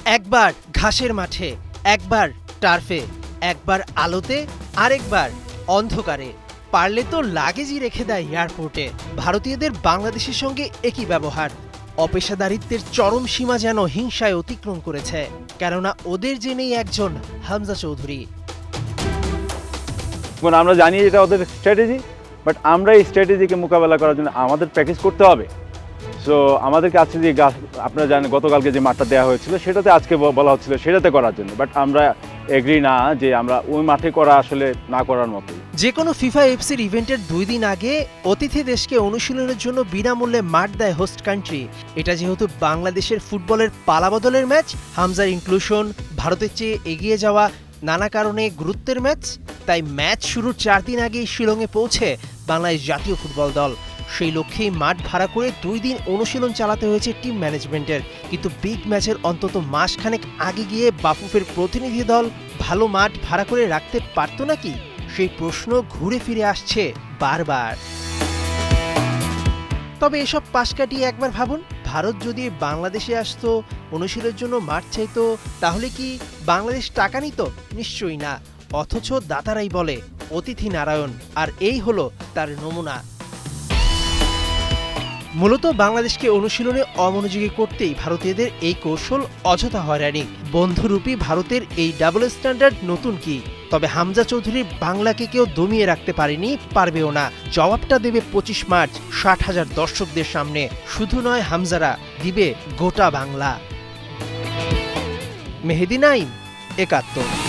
একবার ঘাসের মাঠে, একবার টার্ফে, একবার আলোতে, আরেকবার অন্ধকারে। পারলে তো লাগেজই রেখে দেয় এয়ারপোর্টে। ভারতীয়দের বাংলাদেশের সঙ্গে একই ব্যবহার। অপেশাদারিত্বের চরম সীমা যেন হিংসায় অতিক্রম করেছে, কেননা ওদের যে নেই একজন হামজা চৌধুরী। আমরা জানি এটা ওদের স্ট্র্যাটেজি, বাট আমরা এই স্ট্র্যাটেজিকে মোকাবেলা করার জন্য আমাদের প্র্যাকটিস করতে হবে। সো আমাদেরকে আজকে যে আপনারা জানেন গতকালকে যে মাঠটা দেওয়া হয়েছিল সেটাতে আজকে বলা হচ্ছিল সেটাতে করার জন্য, বাট আমরা এগ্রি না যে আমরা ওই মাঠে করা আসলে না করার মতোই। যে কোনো ফিফা এফসির ইভেন্টের 2 দিন আগে অতিথি দেশকে অনুশীলনের জন্য বিনামূল্যে মাঠ দেয় হোস্ট কান্ট্রি। এটা যেহেতু বাংলাদেশের ফুটবলের পালাবদলের ম্যাচ, হামজার ইনক্লুশন, ভারতের চেয়ে এগিয়ে যাওয়া, নানা কারণে গুরুত্বের ম্যাচ, তাই ম্যাচ শুরুর 4 দিন আগেই শিলংয়ে পৌঁছে বাংলাদেশ জাতীয় ফুটবল দল। সেই লক্ষ্যেই মাঠ ভাড়া করে 2 দিন অনুশীলন চালাতে হয়েছে টিম ম্যানেজমেন্টের। কিন্তু বিগ ম্যাচের অন্তত মাসখানেক আগে গিয়ে বাফুফের প্রতিনিধি দল ভালো মাঠ ভাড়া করে রাখতে পারত নাকি? সেই প্রশ্ন ঘুরে ফিরে আসছে বারবার। তবে এসব পাশ কাটিয়ে একবার ভাবুন, ভারত যদি বাংলাদেশে আসতো, অনুশীলনের জন্য মাঠ চাইতো, তাহলে কি বাংলাদেশ টাকা নিত? নিশ্চয়ই না। অথচ দাতারাই বলে অতিথি নারায়ণ, আর এই হলো তার নমুনা। মূলত বাংলাদেশকে অনুশীলনে অমনোযোগী করতেই ভারতীয়দের এই কৌশল, অযথা হয়রানি। বন্ধুরূপী ভারতের এই ডাবল স্ট্যান্ডার্ড নতুন কি? তবে হামজা চৌধুরী বাংলাকে কেউ দমিয়ে রাখতে পারেনি, পারবেও না। জবাবটা দেবে 25 মার্চ 60,000 দর্শকদের সামনে। শুধু নয় হামজারা, দিবে গোটা বাংলা। মেহেদী নাইম, 71।